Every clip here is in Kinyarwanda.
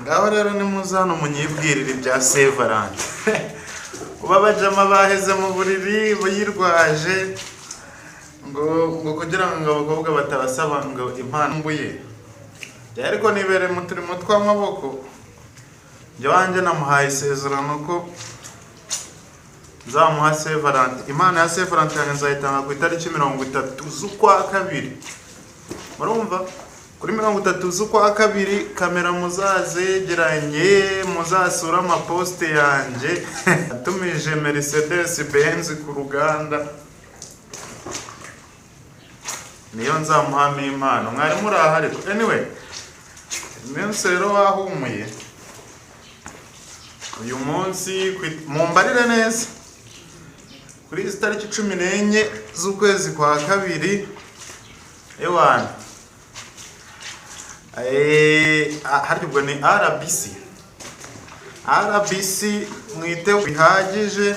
ngaho rero ni muzano munyibwirira ibya Sevarant. Uba bajama baheze mu buriri bayirwaje ngo kugira ngo abakobwa batabasaba ngo impano mbuye. Ariko nibere mu turimo tw'amaboko. Njye wanje namuhaye isezerano ko nzamuha Sevarant. Imana ya Sevarant nzayitanga ku itariki 30 z'ukwa kabiri. Murumva? Kuri 30 z'ukwa kabiri kamera muzazegeranye muzasura amaposte yanje atumije Mercedes Benz ku ruganda niyo nzamuhama impano. Mwari muraha ariko anyway iminsi rero wahumuye uyu munsi mumbarire neza kuri tariki 14 z'ukwezi kwa kabiri ewana haribwo ni RBC mwite bihagije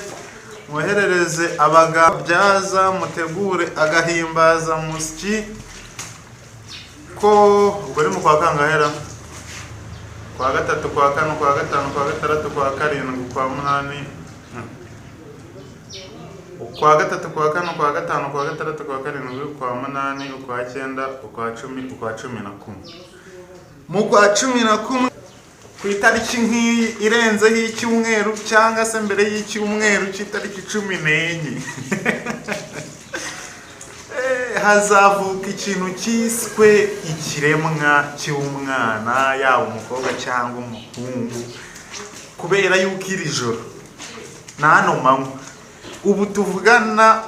muherereze abagabyaza mutegure agahimbaza musiki ko ubwo ni mu kwa kangahera kwa gatatu kwa kane kwa gatanu kwa gatandatu kwa karindwi kwa munani kwa gatatu kwa kane kwa gatanu kwa gatandatu kwa karindwi kwa munani kwa cyenda kwa 10 kwa 11 mu kwa 11 ku itariki nk'iyi irenzeho icyumweru cyangwa se mbere y'icyumweru cy'itariki 14 hazavuka ikintu cyiswe ikiremwa cy'umwana yaba umukobwa cyangwa umuhungu kubera yuko iri joro nano manywa ubu tuvugana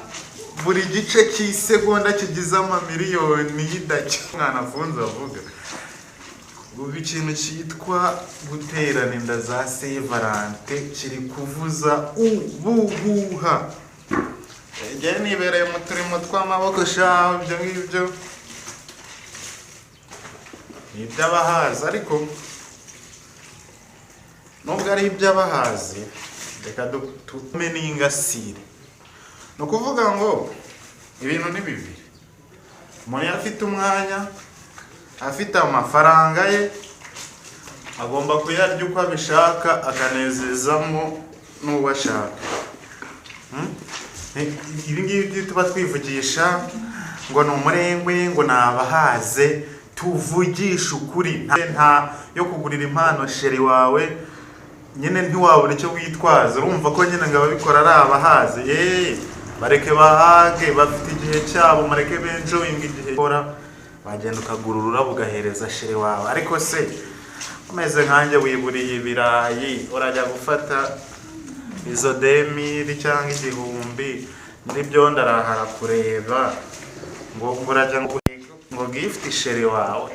buri gice cy'isegonda kigize amamiliyoni y'idaki mwana afunze avuga ubu ikintu cyitwa guterana inda za Sevarant kiri kuvuza ubuhuha. Njye nibereye mu turimo tw'amaboko shaho ibyo ngibyo ni iby'abahazi ariko nubwo ari iby'abahazi reka tume n'ingasire. Ni ukuvuga ngo ibintu ni bibiri. Umuntu afite umwanya afite amafaranga ye agomba kuyarya uko abishaka akanezezamo n'uwo ashaka. Ibi ngibi tuba twivugisha ngo ni umurengwe ngo nabahaze tuvugisha ukuri nta yo kugurira impano sheri wawe nyine ntiwabura icyo witwaza. Urumva ko nyine ngo ababikora ari abahaze bareke bahage bafite igihe cyabo mareke benjoying igihe kora bagenda ukagura ururabo ugahereza sheri wawe. Ariko se umeze nkanjye wiburiye ibirayi urajya gufata izo 2000 cyangwa 1000 muri byo ndarahara kureba ngo urajya ngo gift sheri wawe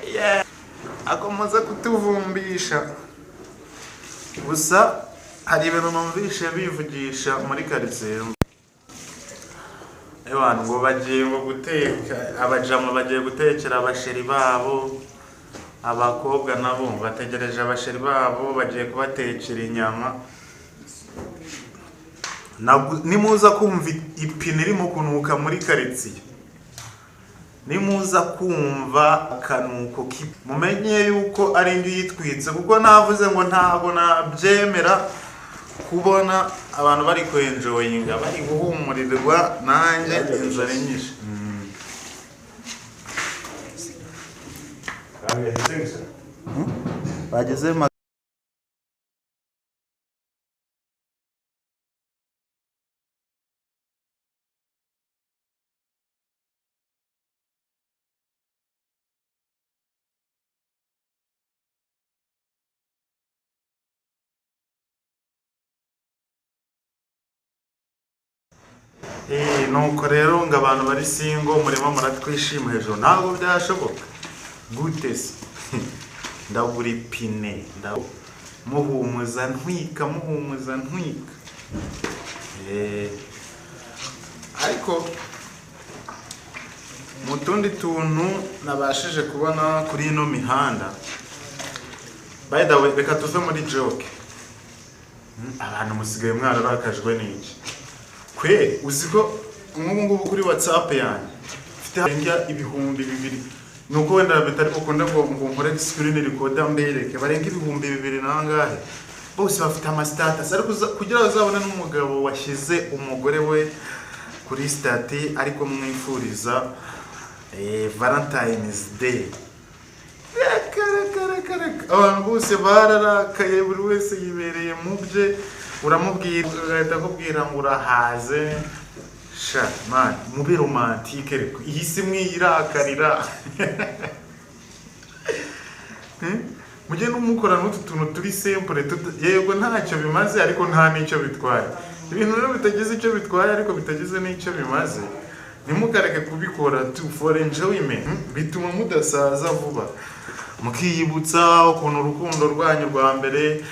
akomoza kutuvumbisha. Gusa hari ibintu numvishe bivugisha muri quartier abantu ngo bagiye ngo guteka abajama bagiye gutekera abasheri babo abakobwa nabo bategereje abasheri babo bagiye kubatekera inyama. Nimuza kumva ipine irimo kunuka muri quartier nimuza kumva kanuko mumenye yuko ari ndi yitwitse kuko navuze ngo ntago nabyemera kubona abantu bari kwenjoyinga bari guhumurirwa nanjye inzara nyinshi. Bageze nuko rero ngo abantu bari singo murimo muratwishima hejuru ntabwo byashoboka gute se ndabura ipine muhumuza ntwika ariko mu tundi tuntu nabashije kubona kuri ino mihanda by the way reka tuve muri joke abantu musigaye mwararakajwe n'iki kwe uziko ngubu kuri WhatsApp yanjye mfite ibihumbi 2 nuko wenda bitari gukunda ngo nkore screen recorder mbereke barenga 2000 nangahe bose bafite ama status ariko kugira uzabone n'umugabo washize umugore we kuri stati ariko mwifuriza Valentine's Day. Abantu bose bararakaye buri wese yibereye mu bye uramubwira ugahita akubwira ngo urahaze sha man mube romantique reko iyi si mwirakarira mujye n'umukora n'utu tuntu turi simple yego ntacyo bimaze ariko nta n'icyo bitwaye ibintu rero bitagize icyo bitwaye ariko bitagize n'icyo bimaze nimukareke kubikora for enjoyment bituma mudasaza vuba mukiyibutsa ukuntu urukundo rwanyu rwa mbere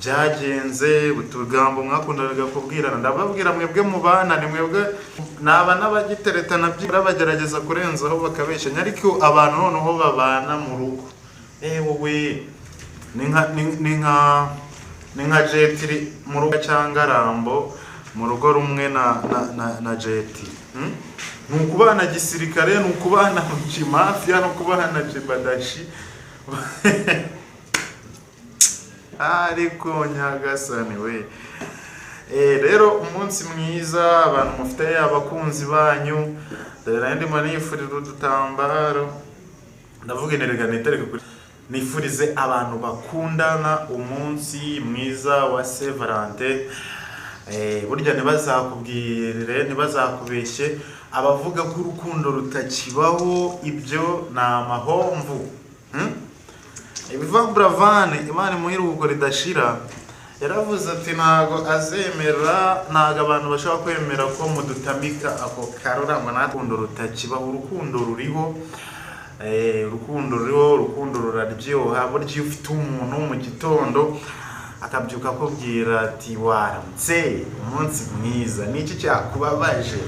byagenze utugambo mwakundaga kubwirana ndababwira mwebwe mu bana ni mwebwe naba n'abagiteretana byirabagerageza kurenzaho bakabeshya ariko abantu noneho babana mu rugo wowe ni nka jetiri mu rugo cyangwa Rambo mu rugo rumwe na jeti nukubana gisirikare nukubana mafia nukubana jibadashi ariko nyagasani we rero umunsi mwiza abantu mufite abakunzi banyu dore ndi manifurira udutambaro ndavuga nerega nitereke kuri nifurize abantu bakundana umunsi mwiza wa Saint Valentin. Burya ntibazakubeshye abavuga ko urukundo rutakibaho ibyo na amahomvu Ivan Buravan Imana muhiruko ridashira yaravuze ati ntago azemera ntago abantu bashaka kwemera ko mudutamika ako karurangwa nakundo rutakibaho urukundo ruriho urukundo ruraryoha burya ufite umuntu mu gitondo akabyuka akubwira ati waramutse umunsi mwiza niki cyakubabaje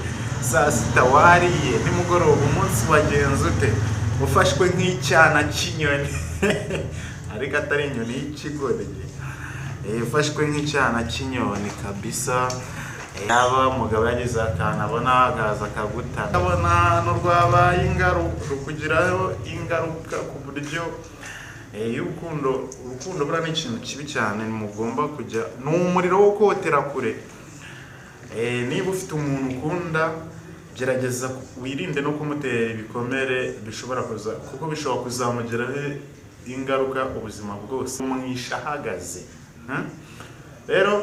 saa sita wariye nimugoroba umunsi wagenze ute ufashwe nk'icyana cy'inyoni ariko atari inyoni y'ikigoryi ufashwe nk'icyana cy'inyoni kabisa yaba mugabo yagize akana abona agaza akagutana abona n'urwabaye ingaruka kugiraho ingaruka ku buryo urukundo bura n'ikintu kibi cyane mugomba kujya n'umuriro wo kotera kure niba ufite umuntu ukunda gerageza wirinde no kumutera ibikomere bishobora kuzamugiraho ingaruka ubuzima bwose umwisha ahagaze rero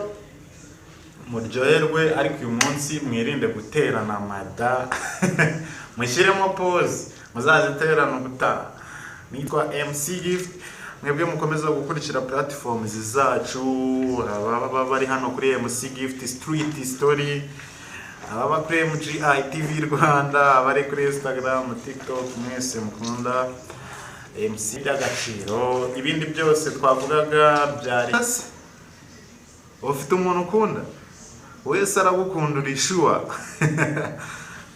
muryoherwe ariko uyu munsi mwirinde guterana amada mushyiremo pause muzaziterana ubutaha nitwa MC Gift mwebwe mukomeza gukurikira platforms zacu ababa bari hano kuri MC Gift Street Story ababa kuri MGI TV Rwanda abari kuri Instagram TikTok mwese mukunda MC by'agaciro ibindi byose twavugaga byari ufite umuntu ukunda wese aragukunda urishuwa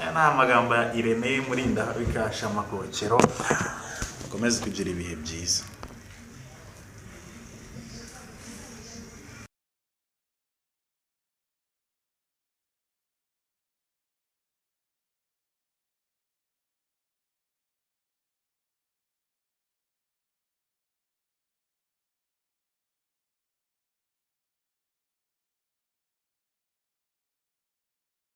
aya amagambo ya Irene Murinda bikasha amakokero komeza kugira ibihe byiza.